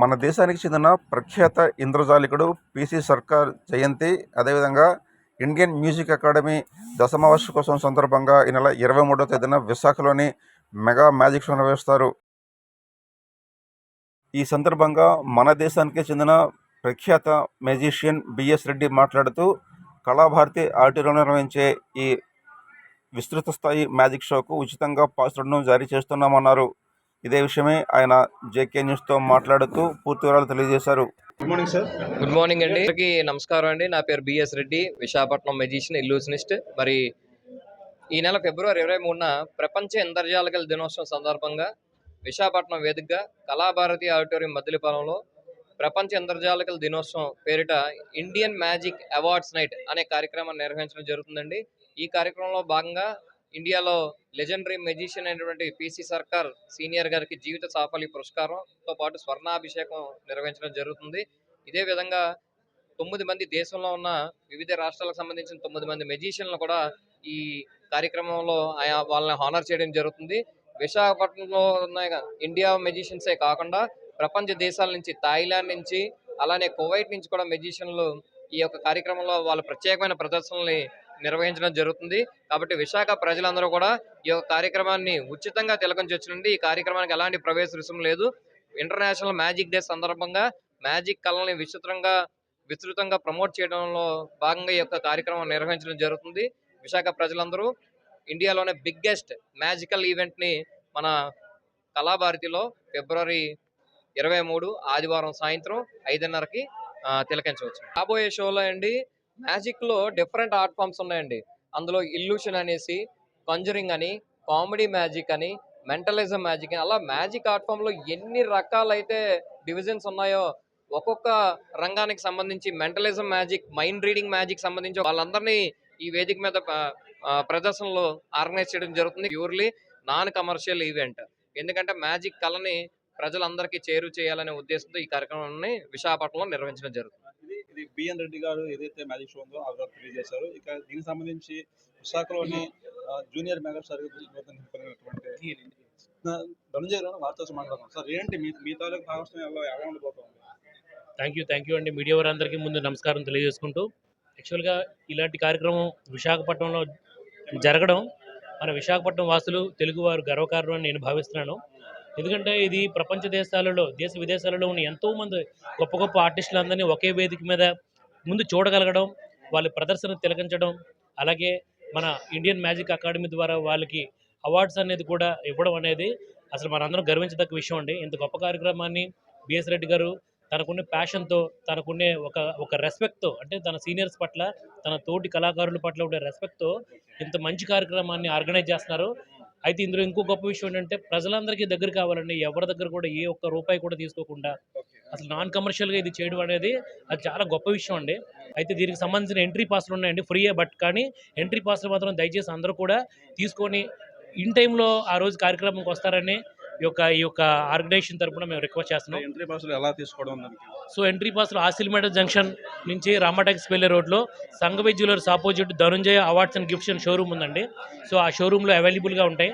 మన దేశానికి చెందిన ప్రఖ్యాత ఇంద్రజాలికుడు పిసి సర్కార్ జయంతి, అదేవిధంగా ఇండియన్ మ్యూజిక్ అకాడమీ దశమ వార్షికోత్సవం సందర్భంగా ఈ నెల 23వ తేదీన విశాఖలోని మెగా మ్యాజిక్ షో నిర్వహిస్తారు. ఈ సందర్భంగా మన దేశానికి చెందిన ప్రఖ్యాత మ్యాజిషియన్ బిఎస్ రెడ్డి మాట్లాడుతూ, కళాభారతి ఆడిటోరియంలో నిర్వహించే ఈ విస్తృత స్థాయి మ్యాజిక్ షోకు ఉచితంగా పాస్వర్డ్ను జారీ చేస్తున్నామన్నారు. ఇదే విషయమై ఆయన జేకే న్యూస్తో మాట్లాడుతూ పూర్తి వివరాలు తెలియజేశారు. Good morning sir. Good morning అండి. అందరికీ నమస్కారం అండి. నా పేరు బిఎస్ రెడ్డి, విశాఖపట్నం మెజిషియన్, ఇల్యూషనిస్ట్. మరి ఈ నెల ఫిబ్రవరి 23న ప్రపంచ ఇంద్రజాలికల దినోత్సవం సందర్భంగా విశాఖపట్నం వేదికగా కళాభారతి ఆడిటోరియం మద్దిలపాలెంలో ప్రపంచ ఇంద్రజాలికల దినోత్సవం పేరిట ఇండియన్ మ్యాజిక్ అవార్డ్స్ నైట్ అనే కార్యక్రమాన్ని నిర్వహించడం జరుగుతుందండి. ఈ కార్యక్రమంలో భాగంగా ఇండియాలో లెజెండరీ మెజిషియన్ అయినటువంటి పిసి సర్కార్ సీనియర్ గారికి జీవిత సాఫల్య పురస్కారంతో పాటు స్వర్ణాభిషేకం నిర్వహించడం జరుగుతుంది. ఇదే విధంగా 9 మంది దేశంలో ఉన్న వివిధ రాష్ట్రాలకు సంబంధించిన 9 మంది మెజిషియన్లు కూడా ఈ కార్యక్రమంలో వాళ్ళని హానర్ చేయడం జరుగుతుంది. విశాఖపట్నంలో ఉన్న ఇండియా మెజిషియన్సే కాకుండా ప్రపంచ దేశాల నుంచి, థాయిలాండ్ నుంచి, అలానే కువైట్ నుంచి కూడా మెజిషియన్లు ఈ యొక్క కార్యక్రమంలో వాళ్ళ ప్రత్యేకమైన ప్రదర్శనల్ని నిర్వహించడం జరుగుతుంది. కాబట్టి విశాఖ ప్రజలందరూ కూడా ఈ యొక్క కార్యక్రమాన్ని ఉచితంగా తిలకించవచ్చునండి. ఈ కార్యక్రమానికి ఎలాంటి ప్రవేశ రుసుము లేదు. ఇంటర్నేషనల్ మ్యాజిక్ డే సందర్భంగా మ్యాజిక్ కళల్ని విస్తృతంగా ప్రమోట్ చేయడంలో భాగంగా ఈ యొక్క కార్యక్రమం నిర్వహించడం జరుగుతుంది. విశాఖ ప్రజలందరూ ఇండియాలోనే బిగ్గెస్ట్ మ్యాజికల్ ఈవెంట్ని మన కళాభారతిలో ఫిబ్రవరి 23 ఆదివారం సాయంత్రం 5:30కి తిలకించవచ్చు. రాబోయే షోలో అండి మ్యాజిక్లో డిఫరెంట్ ఆర్ట్ ఫామ్స్ ఉన్నాయండి. అందులో ఇల్యూషన్ అనేసి, కంజరింగ్ అని, కామెడీ మ్యాజిక్ అని, మెంటలిజం మ్యాజిక్ అని, అలా మ్యాజిక్ ఆర్ట్ ఫామ్లో ఎన్ని రకాలైతే డివిజన్స్ ఉన్నాయో ఒక్కొక్క రంగానికి సంబంధించి mentalism magic, mind reading magic సంబంధించి వాళ్ళందరినీ ఈ వేదిక మీద ప్రదర్శనలు ఆర్గనైజ్ చేయడం జరుగుతుంది. Purely non commercial event. ఎందుకంటే మ్యాజిక్ కళని ప్రజలందరికీ చేరువ చేయాలనే ఉద్దేశంతో ఈ కార్యక్రమాన్ని విశాఖపట్నంలో నిర్వహించడం జరుగుతుంది. ఇది బిఎన్ రెడ్డి గారు ఏదైతే మ్యాజిక్ షో ఉందో అవగాహన తెలియజేశారు. ఇక దీనికి సంబంధించి విశాఖలోని జూనియర్ మెగాస్టార్ ధనంజయ గారు వార్తలు మాట్లాడుతున్నాం. సార్, ఏంటి మీ తాలూకు భాగస్వామ్యంలో ఎలా ఉండబోతుంది? థ్యాంక్ యూ అండి. మీడియా వారందరికీ ముందు నమస్కారం తెలియజేసుకుంటూ, యాక్చువల్గా ఇలాంటి కార్యక్రమం విశాఖపట్నంలో జరగడం మన విశాఖపట్నం వాసులు, తెలుగువారు గర్వకారణం అని నేను భావిస్తున్నాను. ఎందుకంటే ఇది ప్రపంచ దేశ విదేశాలలో ఉన్న ఎంతోమంది గొప్ప గొప్ప ఆర్టిస్టులందరినీ ఒకే వేదిక మీద ముందు చూడగలగడం, వాళ్ళ ప్రదర్శన తిలకించడం, అలాగే మన ఇండియన్ మ్యాజిక్ అకాడమీ ద్వారా వాళ్ళకి అవార్డ్స్ అనేది కూడా ఇవ్వడం అనేది అసలు మనందరం గర్వించదగ్గ విషయం అండి. ఇంత గొప్ప కార్యక్రమాన్ని బిఎస్ రెడ్డి గారు తనకున్న ప్యాషన్తో, తనకునే ఒక రెస్పెక్ట్తో, అంటే తన సీనియర్స్ పట్ల, తన తోటి కళాకారుల పట్ల ఉండే రెస్పెక్ట్తో ఇంత మంచి కార్యక్రమాన్ని ఆర్గనైజ్ చేస్తున్నారు. అయితే ఇందులో ఇంకో గొప్ప విషయం ఏంటంటే ప్రజలందరికీ దగ్గర కావాలండి. ఎవరి దగ్గర కూడా ఏ ఒక్క రూపాయి కూడా తీసుకోకుండా అసలు నాన్ కమర్షియల్గా ఇది చేయడం అనేది అది చాలా గొప్ప విషయం అండి. అయితే దీనికి సంబంధించిన ఎంట్రీ పాస్లు ఉన్నాయండి, ఫ్రీయే. బట్ కానీ ఎంట్రీ పాస్లు మాత్రం దయచేసి అందరూ కూడా తీసుకొని ఇన్ టైంలో ఆ రోజు కార్యక్రమంకి వస్తారని ఈ యొక్క ఆర్గనైజేషన్ తరపున మేము రిక్వెస్ట్ చేస్తున్నాం. ఎంట్రీ పాస్లు ఎలా తీసుకోవడం? సో ఎంట్రీ పాస్లు ఆసిల్మేట జంక్షన్ నుంచి రామాటాక్స్ వెళ్ళే రోడ్లో Sanghavi jewellers opposite Dhananjaya awards and gifts and showroom ఉందండి. సో ఆ షోరూంలో అవైలబుల్గా ఉంటాయి.